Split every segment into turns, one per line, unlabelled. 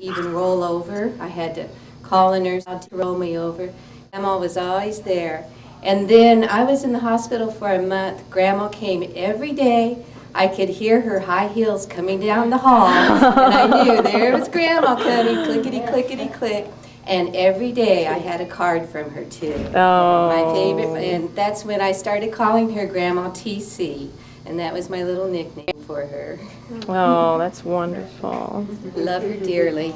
even roll over. I had to call a nurse to roll me over. Grandma was always there. And then I was in the hospital for a month. Grandma came every day. I could hear her high heels coming down the hall, and I knew there was Grandma coming, clickety-clickety-click. And every day I had a card from her, too.
Oh.
My favorite, and that's when I started calling her Grandma TC, and that was my little nickname for her.
Oh, that's wonderful.
Love her dearly.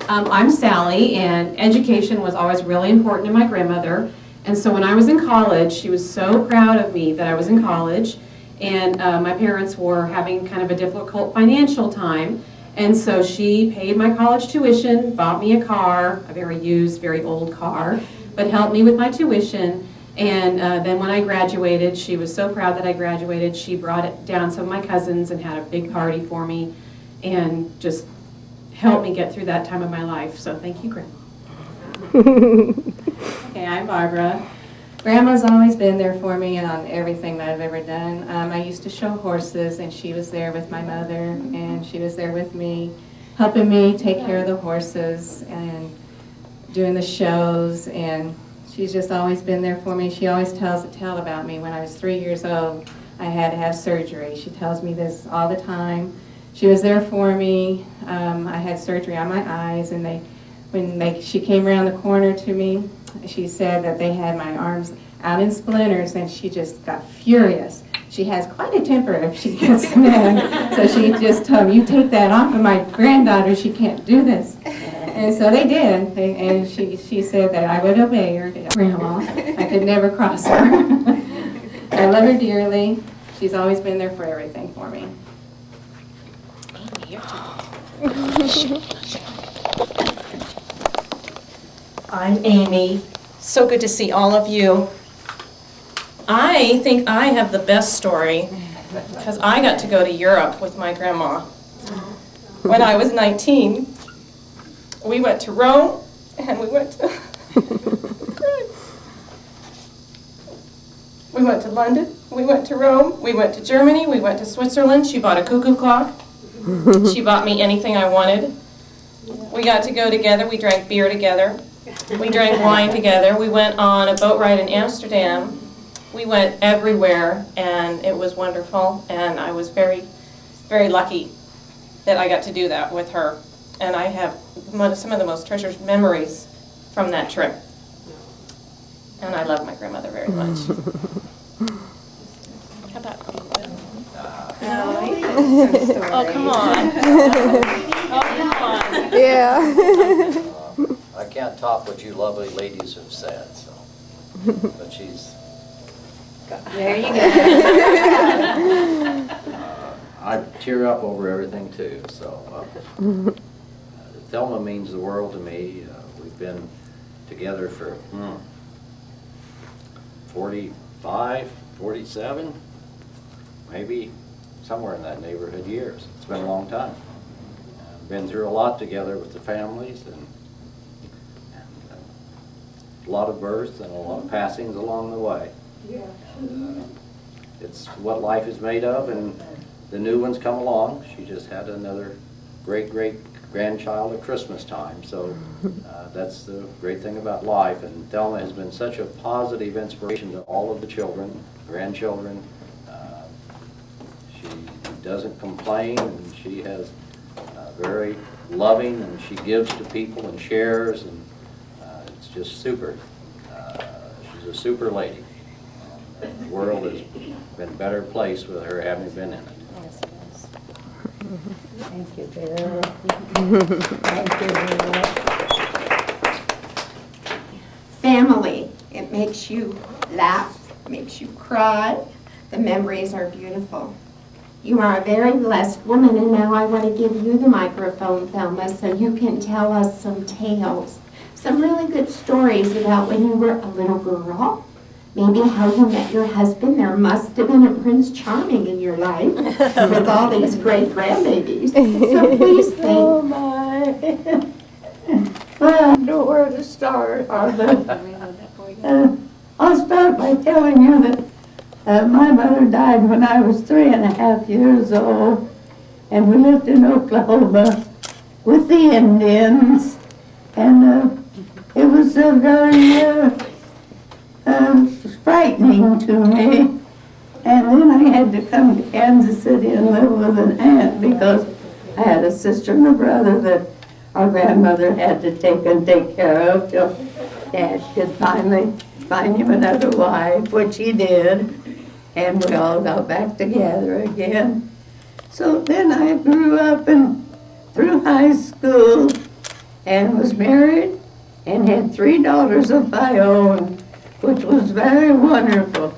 I'm Sally, and education was always really important to my grandmother. And so when I was in college, she was so proud of me that I was in college. And my parents were having kind of a difficult financial time. And so she paid my college tuition, bought me a car, a very used, very old car, but helped me with my tuition. And then when I graduated, she was so proud that I graduated, she brought it down some of my cousins and had a big party for me and just helped me get through that time of my life. So thank you, Grandma.
Okay, I'm Barbara. Grandma's always been there for me on everything that I've ever done. I used to show horses, and she was there with my mother, and she was there with me, helping me take care of the horses and doing the shows, and she's just always been there for me. She always tells a tale about me. When I was 3 years old, I had to have surgery. She tells me this all the time. She was there for me. I had surgery on my eyes, and she came around the corner to me, she said that they had my arms out in splinters, and she just got furious. She has quite a temper if she gets mad. So she just told me, "You take that off of my granddaughter, she can't do this." And so they did, and she said that I would obey her, Grandma. I could never cross her. I love her dearly. She's always been there for everything for me.
I'm Amy. So good to see all of you. I think I have the best story because I got to go to Europe with my grandma. When I was 19, we went to Rome and we went to London, we went to Rome, we went to Germany, we went to Switzerland. She bought a cuckoo clock. She bought me anything I wanted. We got to go together, we drank beer together. We drank wine together. We went on a boat ride in Amsterdam. We went everywhere, and it was wonderful. And I was very, very lucky that I got to do that with her. And I have some of the most treasured memories from that trip. And I love my grandmother very much. How about Oh, come on. Oh, come on.
Yeah.
I can't top what you lovely ladies have said, so. But she's.
There you go.
I tear up over everything too, so. Thelma means the world to me. We've been together for 45, 47, maybe somewhere in that neighborhood years. It's been a long time. Been through a lot together with the families, and a lot of births and a lot of passings along the way. Yeah. And, it's what life is made of, and the new ones come along. She just had another great-great-grandchild at Christmas time, so that's the great thing about life. And Thelma has been such a positive inspiration to all of the children, grandchildren. She doesn't complain, and she has very loving, and she gives to people and shares, and it's just super. She's a super lady. The world has been a better place with her having been in it.
Yes, it is. Thank you, Bill. Thank you, Bill.
Family. It makes you laugh, makes you cry. The memories are beautiful. You are a very blessed woman, and now I want to give you the microphone, Thelma, so you can tell us some tales, some really good stories about when you were a little girl, maybe how you met your husband. There must have been a Prince Charming in your life with all these great grandbabies. So please think.
Oh my. Well, I don't know where to start, but I'll start by telling you that My mother died when I was 3.5 years old, and we lived in Oklahoma with the Indians, and it was very frightening to me. And then I had to come to Kansas City and live with an aunt because I had a sister and a brother that our grandmother had to take care of till Dad could finally find him another wife, which he did, and we all got back together again. So then I grew up and through high school and was married and had 3 daughters of my own, which was very wonderful.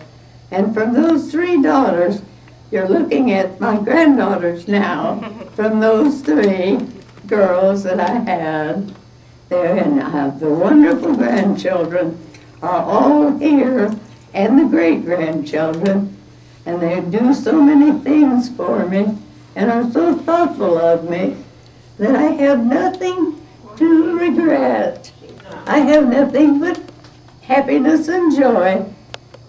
And from those 3 daughters, you're looking at my granddaughters now, from those 3 girls that I had there, and I have the wonderful grandchildren are all here, and the great-grandchildren, and they do so many things for me, and are so thoughtful of me, that I have nothing to regret. I have nothing but happiness and joy,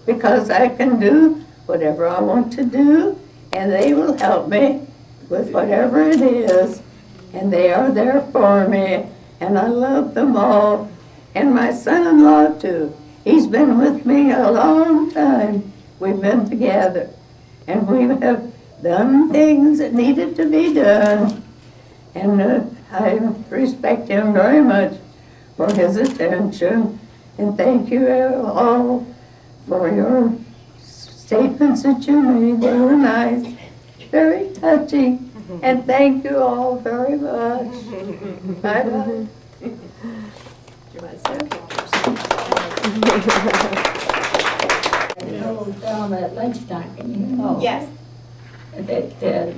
because I can do whatever I want to do, and they will help me with whatever it is, and they are there for me, and I love them all, and my son-in-law too. He's been with me a long time. We've been together, and we have done things that needed to be done, and I respect him very much for his attention, and thank you all for your statements that you made. They were nice, very touching, and thank you all very much. Bye-bye.
An old film at lunchtime, can you know?
Yes.
That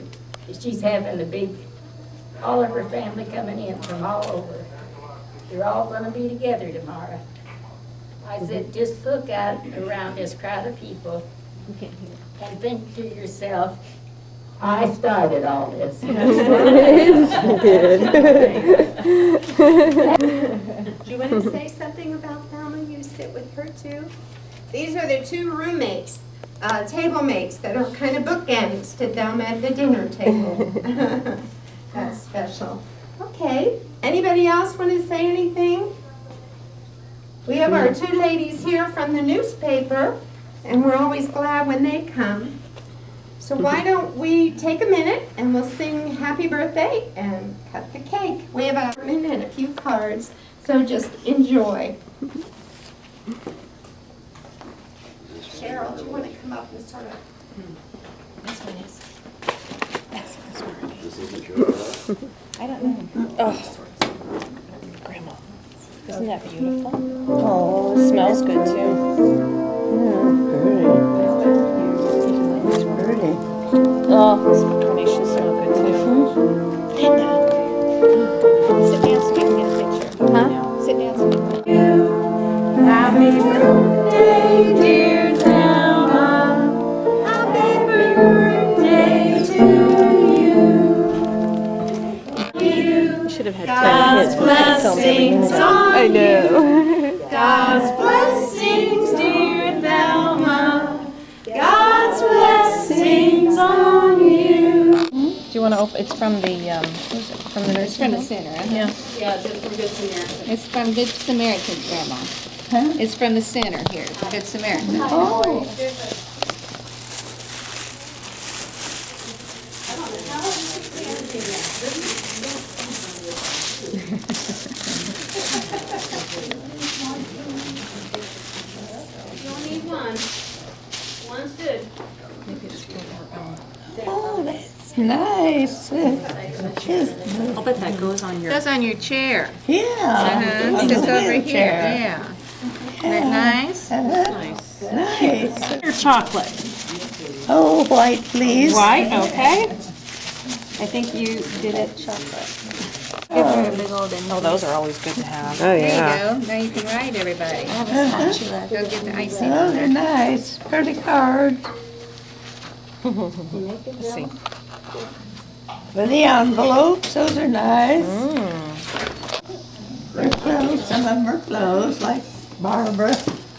she's having a big, all of her family coming in from all over. You're all gonna be together tomorrow. I said, just look out around this crowd of people and think to yourself, I started all this.
Do you want to say something about Thelma? You sit with her too? These are the 2 roommates, table mates that are kind of bookends to Thelma at the dinner table. That's special. Okay, anybody else want to say anything? We have our 2 ladies here from the newspaper, and we're always glad when they come. So why don't we take a minute and we'll sing happy birthday and cut the cake. We have a minute and a few cards, so just enjoy. Cheryl, do you want to come up and sort of? This one is.
This isn't yours.
I don't know. Oh. Grandma. Isn't that beautiful? Oh, it smells good too. Oh, this carnations smell good too. Sit down so we can get a picture. Huh? Sit down so we can get a picture.
Happy birthday, dear Thelma. Happy birthday to you.
We should have had
God's
10 hits.
blessings on
I know.
you. God's blessings, dear Thelma. God's blessings on you.
Do you want to open? It's from the nursery.
It's from the center, huh?
Yeah.
Yeah, it's from Good Samaritan.
It's from Good Samaritan, Grandma. It's from the center here, the Good Samaritan.
Oh,
You only need one. One's good.
oh, that's nice.
I'll bet that goes on your.
Goes on your chair.
Yeah.
Sits over here,
Chair.
yeah. Isn't that nice?
Nice.
Your chocolate.
Oh, white, please.
White, okay. I think you did it chocolate.
Give her a big old
Oh, those are always good to have. Oh,
There you go. Now you can write, everybody. Go get the icing
Oh,
on
they're
there.
nice. Pretty cards.
Let's see.
For the envelopes, those are nice. They're clothes. Some of them are clothes, like Barbara.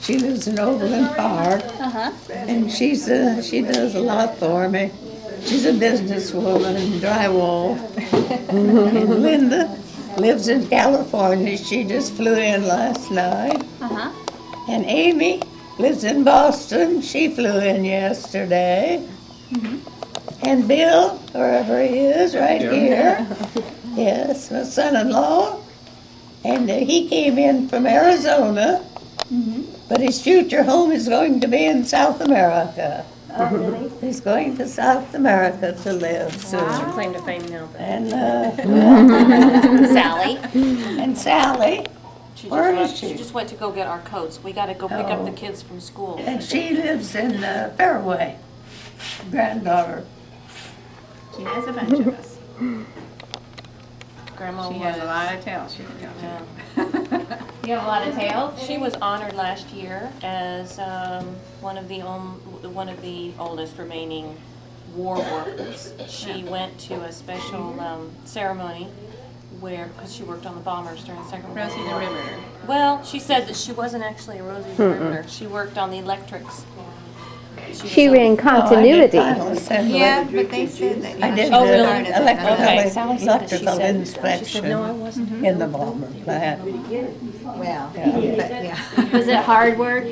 She lives in Overland Park, and she does a lot for me. She's a businesswoman in drywall. And Linda lives in California. She just flew in last night. And Amy lives in Boston. She flew in yesterday. And Bill, wherever he is, right here. Yes, my son-in-law. And he came in from Arizona. But his future home is going to be in South America.
Oh, really?
He's going to South America to live soon.
Claim to fame now.
And
Sally.
and Sally, where is
She
she?
just went to go get our coats. We gotta go pick up the kids from school.
And she lives in Fairway, granddaughter.
She has a bunch of us.
Grandma
She
was.
has a lot of tales she can tell.
Yeah.
You have a lot of tales?
She was honored last year as one of the oldest remaining war workers. She went to a special ceremony where, because she worked on the bombers during the Second World
Rosie the
War.
Riveter.
Well, she said that she wasn't actually a Rosie the Riveter. She worked on the electrics.
She ran continuity.
Oh, I did final assembly.
Yeah, but they said that.
I did
Oh,
the
really?
electrical,
Okay. Sally said that she
electrical
said-
inspection
No, I wasn't.
in the bomber plant.
Well,
Yeah.
but yeah.
Was it hard work,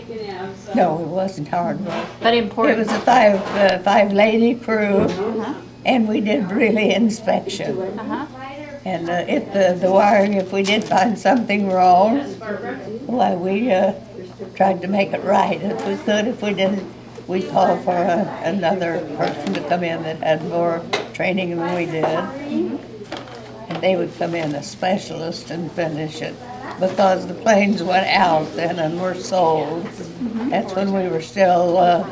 No, it wasn't hard work.
but
It
important?
was a five-lady crew, and we did really inspection. And if the wiring, if we did find something wrong, why, we tried to make it right if we could. If we didn't, we'd call for another person to come in that had more training than we did. And they would come in, a specialist, and finish it. Because the planes went out then and were sold. That's when we were still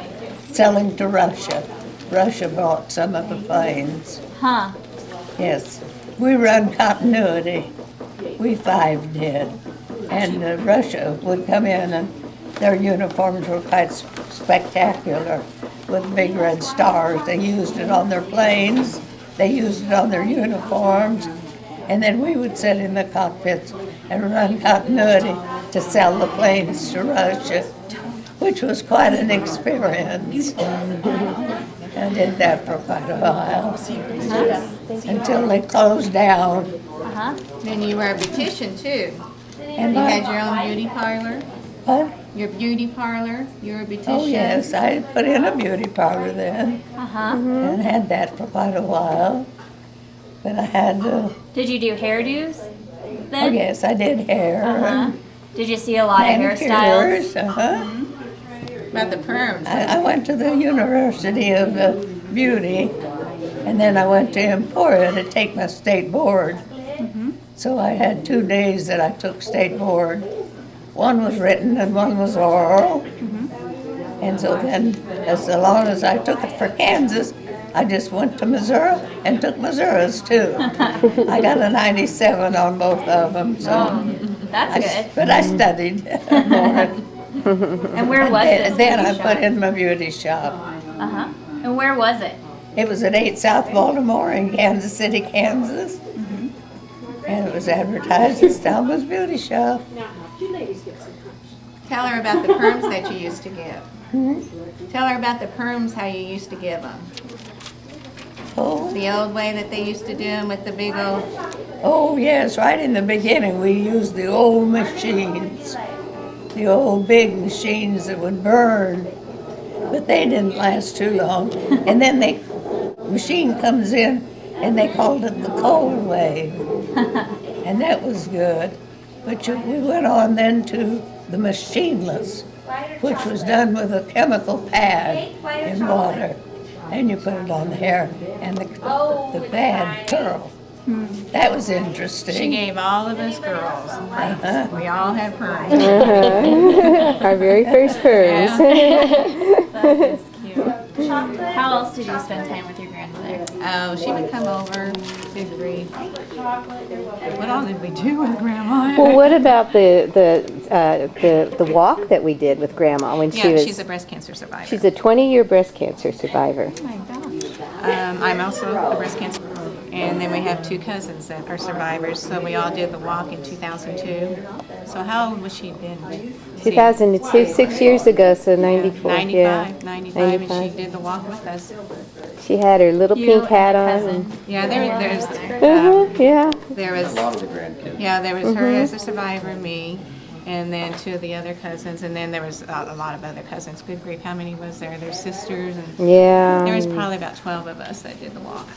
selling to Russia. Russia bought some of the planes.
Huh.
Yes, we run continuity. We five did. And Russia would come in and their uniforms were quite spectacular with big red stars. They used it on their planes. They used it on their uniforms. And then we would sit in the cockpits and run continuity to sell the planes to Russia, which was quite an experience. I did that for quite a while, until they closed down.
Then you were a beautician too.
And
You had your own beauty parlor?
What?
Your beauty parlor? You were a beautician?
Oh, yes, I put in a beauty parlor then,
Uh-huh.
and had that for quite a while. But I had,
Did you do hairdos
oh,
then?
yes, I did hair
Uh-huh.
and
Did you see a lot of hairstyles?
manicures.
About the perms?
I went to the University of Beauty, and then I went to Emporia to take my state board. So I had 2 days that I took state board. One was written and one was oral. And so then, as long as I took it for Kansas, I just went to Missouri and took Missouri's too. I got a 97 on both of them, so.
That's good.
But I studied for it.
And where was this
Then I
beauty
put
shop?
in my beauty shop.
Uh-huh. And where was it?
It was at 8 South Baltimore in Kansas City, Kansas. And it was advertised as Thelma's Beauty Shop.
Tell her about the perms that you used to give. Tell her about the perms, how you used to give them.
Oh,
The old way that they used to do them with the big old,
oh yes, right in the beginning we used the old machines. The old big machines that would burn. But they didn't last too long. And then the machine comes in and they called it the cold wave. And that was good. But we went on then to the machineless, which was done with a chemical pad in water. And you put it on the hair and the pad curl. That was interesting.
she gave all of us girls. We all had perms.
Our very first perms. That is cute. How else did you spend time with your grandmother?
Oh, she would come over, good grief. What all did we do with Grandma?
Well, what about the walk that we did with Grandma when she
Yeah,
was?
she's a breast cancer survivor.
She's a 20-year breast cancer survivor.
Oh my gosh. I'm also a breast cancer And then we have 2 cousins that are survivors, so we all did the walk in 2002. So how old was she then?
2002, 6 years ago, so 94.
95, 95, and
95.
she did the walk with us.
She had her little
You
pink hat
and
on.
your
And,
cousin.
Yeah, there's,
yeah.
there
A
was,
lot of the grandkids.
yeah, there was her as a survivor, me, and then 2 of the other cousins, and then there was a lot of other cousins. Good grief, how many was there? Their sisters, and
Yeah.
there was probably about 12 of us that did the walk.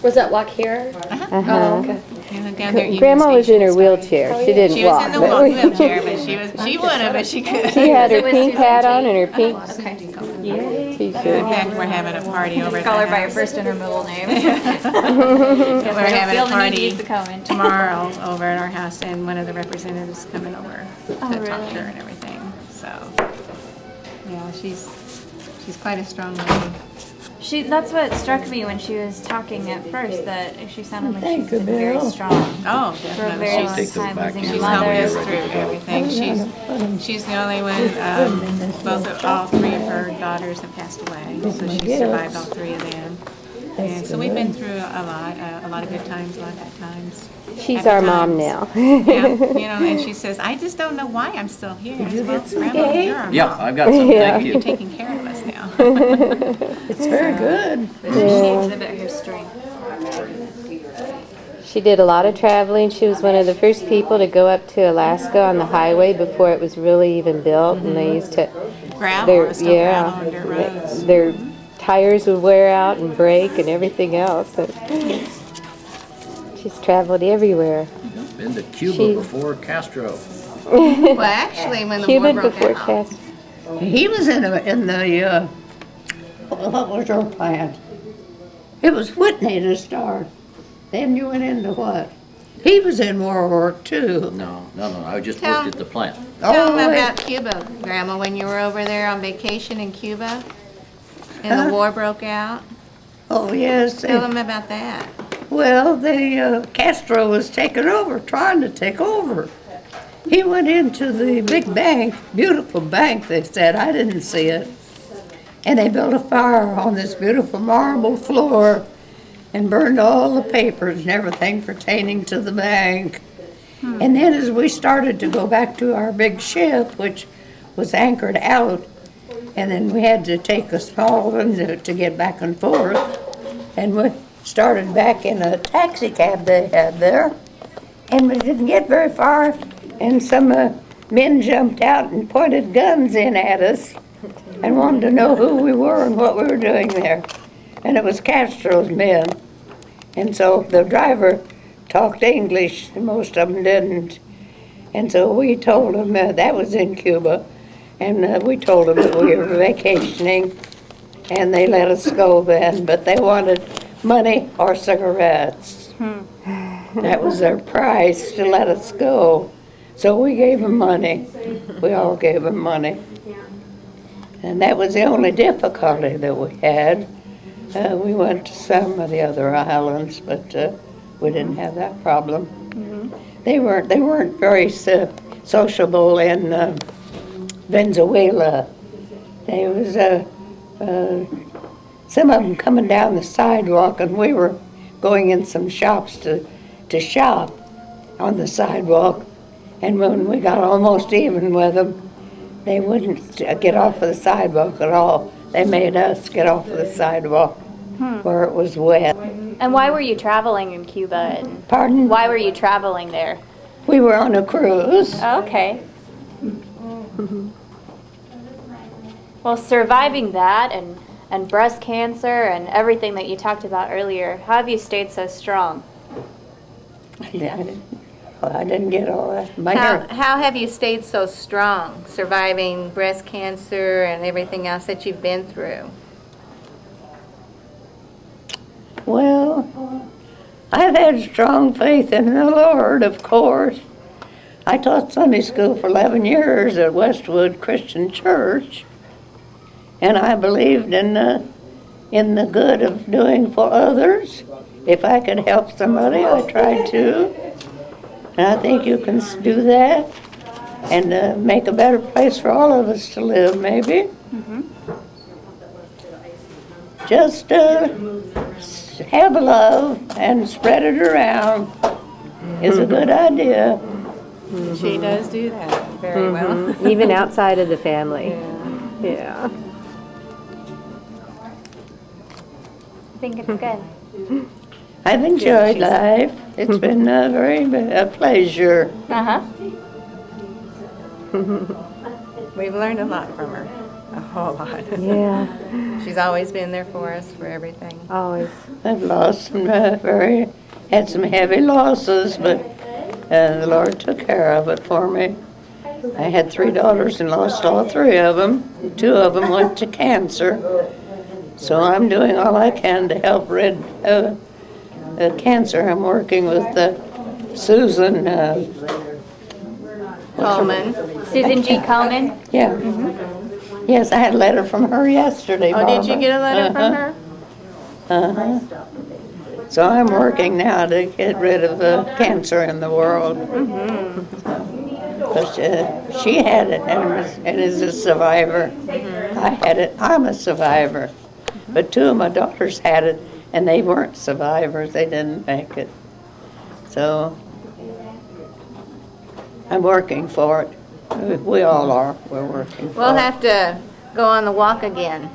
Was that walk here?
Uh-huh.
And down there, Union
Grandma was in her
Station, so-
wheelchair. She didn't
She was
walk.
in the
but we-
wheelchair, but she would have if she could.
She had her
It was
pink
Susan
hat
G.
on and her pink
In
t-shirt.
fact, we're having a party over at
Call
the
her by her
house.
first and her middle name.
We're having a party
to come in.
tomorrow over at our house, and one of the representatives is coming over to talk to
really?
her and everything. So, yeah, she's quite a strong lady.
That's what struck me when she was talking at first, that she sounded like
Thank
she's
you,
been very
Bill.
strong
Oh,
for a
definitely.
very
She's
long
take those
time,
back.
losing
She's
your
helped
mother.
us through everything. She's the only one. All 3 of her daughters have passed away, so she survived all 3 of them. And so we've been through a lot of good times, a lot of bad times.
She's
happy
our mom
times.
now.
Yeah, and she says, I just don't know why I'm still here. I said, well, Grandma, you're our
Yeah,
mom.
I've got some, thank
You're
you.
taking care of us now.
It's very good.
But does she exhibit her strength?
She did a lot of traveling. She was one of the first people to go up to Alaska on the highway before it was really even built, and they used to
Gravel, it's still gravel on dirt roads.
their tires would wear out and break and everything else. So she's traveled everywhere.
Been to Cuba
She-
before Castro.
Well, actually, when the war
Cuban
broke
before
out,
Castro.
He was in the what was your plant? It was Whitney to start. Then you went into what? He was in World War II.
No, I just
Tell-
worked at the plant.
tell them
wait.
about Cuba, Grandma, when you were over there on vacation in Cuba and the war broke out.
Oh, yes.
Tell them about that.
Well, Castro was taking over, trying to take over. He went into the big bank, beautiful bank, they said. I didn't see it. And they built a fire on this beautiful marble floor and burned all the papers and everything pertaining to the bank. And then as we started to go back to our big ship, which was anchored out, and then we had to take a small one to get back and forth, and we started back in a taxi cab they had there, and we didn't get very far, and some men jumped out and pointed guns in at us and wanted to know who we were and what we were doing there. And it was Castro's men. And so the driver talked English, most of them didn't. And so we told them that was in Cuba, and we told them that we were vacationing, and they let us go then, but they wanted money or cigarettes. That was their price to let us go. So we gave them money. We all gave them money. And that was the only difficulty that we had. We went to some of the other islands, but we didn't have that problem. They weren't very sociable in Venezuela. There was some of them coming down the sidewalk, and we were going in some shops to shop on the sidewalk. And when we got almost even with them, they wouldn't get off of the sidewalk at all. They made us get off of the sidewalk where it was wet.
And why were you traveling in Cuba? And
Pardon?
why were you traveling there?
We were on a cruise.
Oh, okay. Well, surviving that and breast cancer and everything that you talked about earlier, how have you stayed so strong?
I didn't get all that. My hair.
How have you stayed so strong, surviving breast cancer and everything else that you've been through?
Well, I've had strong faith in the Lord, of course. I taught Sunday school for 11 years at Westwood Christian Church, and I believed in the good of doing for others. If I could help somebody, I tried to. And I think you can do that and make a better place for all of us to live, maybe. Just have love and spread it around is a good idea.
She does do that very well.
Even outside of the family. Yeah.
I think it's good.
I've enjoyed life. It's been a pleasure.
Uh-huh.
We've learned a lot from her, a whole lot.
Yeah.
She's always been there for us, for everything.
Always.
I've lost some had some heavy losses, but the Lord took care of it for me. I had 3 daughters and lost all 3 of them. 2 of them went to cancer. So I'm doing all I can to help rid cancer. I'm working with Susan.
Coleman.
Susan G. Coleman?
Yeah. Yes, I had a letter from her yesterday.
Oh, did you
Barbara.
get a letter from her?
Uh-huh. So I'm working now to get rid of the cancer in the world. But she had it and is a survivor. I had it. I'm a survivor. But 2 of my daughters had it, and they weren't survivors. They didn't make it. So I'm working for it. We all are. We're working for
We'll
it.
have to go on the walk again.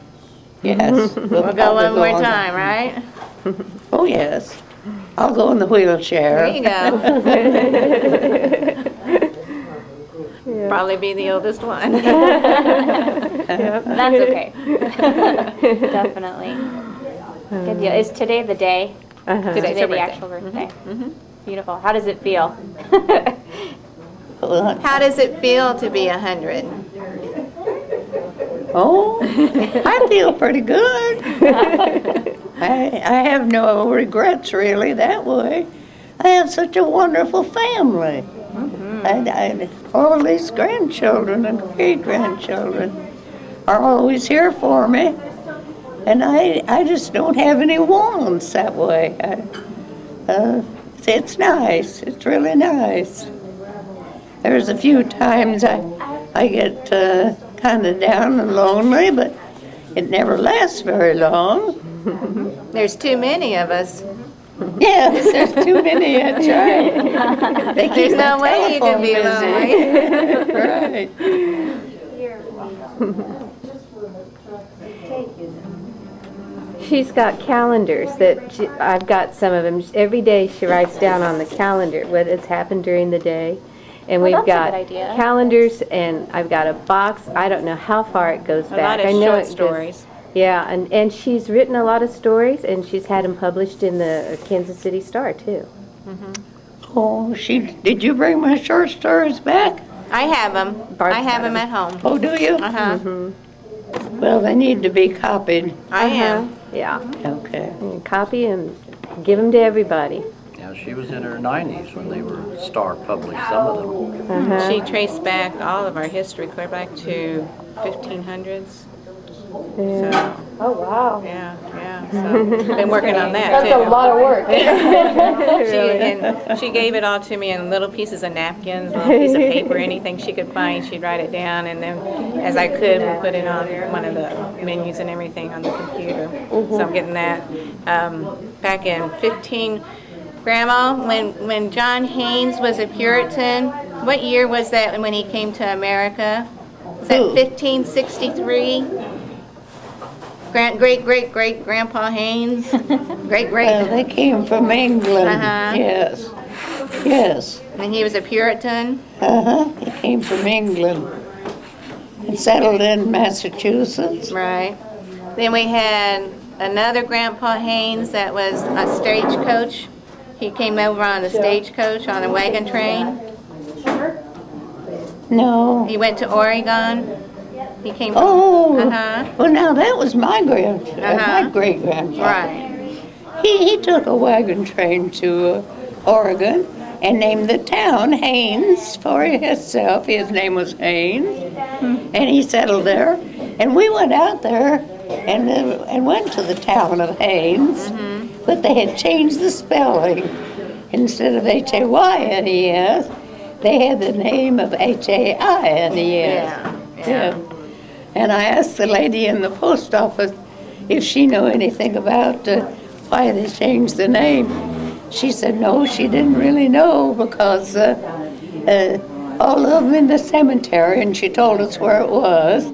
Yes.
We'll go one more time, right?
Oh, yes. I'll go in the wheelchair.
There you go. Probably be the oldest one.
That's okay. Definitely. Good deal. Is today the day?
Uh-huh.
Is
Today's
today
her
the
birthday.
actual birthday? Beautiful. How does it feel?
How does it feel to be 100?
Oh, I feel pretty good. I have no regrets really that way. I have such a wonderful family. All these grandchildren and great-grandchildren are always here for me. And I just don't have any wants that way. It's nice. It's really nice. There's a few times I get kind of down and lonely, but it never lasts very long.
There's too many of us.
Yes, there's too many. That's right. They keep
There's
my
no way you can be
telephone busy. Right.
She's got calendars that I've got some of them. Every day she writes down on the calendar what has happened during the day. And we've
that's a
got
good idea.
calendars, and I've got a box. I don't know how far it goes
A
back.
lot of
I know
short
it goes-
stories.
Yeah, and she's written a lot of stories, and she's had them published in the Kansas City Star, too.
Oh, did you bring my short stories back?
I have them. I have them at home.
Oh, do you?
Uh-huh.
Well, they need to be copied.
I am.
Yeah.
Okay.
And copy and give them to everybody.
Yeah, she was in her 90s when they were Star published, some of them.
She traced back all of our history clear back to 1500s.
Yeah.
So,
Oh, wow.
yeah. So, been working on that too.
That's a lot of work.
She gave it all to me in little pieces of napkins, little piece of paper, anything she could find, she'd write it down, and then as I could, we put it on one of the menus and everything on the computer. So I'm getting that. Back in Grandma, when John Haynes was a Puritan, what year was that when he came to America? Was that 1563? Great-great-great-great-grandpa Haynes? Great-great.
Well, they came from England.
Uh-huh.
Yes. Yes.
And he was a Puritan?
Uh-huh. He came from England and settled in Massachusetts.
Right. Then we had another Grandpa Haynes that was a stagecoach. He came over on a stagecoach on a wagon train.
No.
He went to Oregon. He came from,
Oh.
Uh-huh.
Well, now that was my my
Uh-huh.
great-grandfather.
Right.
He took a wagon train to Oregon and named the town Haynes for himself. His name was Haynes, and he settled there. And we went out there and went to the town of Haynes, but they had changed the spelling. Instead of Haynes, they had the name of Haines. Yeah. And I asked the lady in the post office if she knew anything about why they changed the name. She said, no, she didn't really know because all of them in the cemetery, and she told us where it was.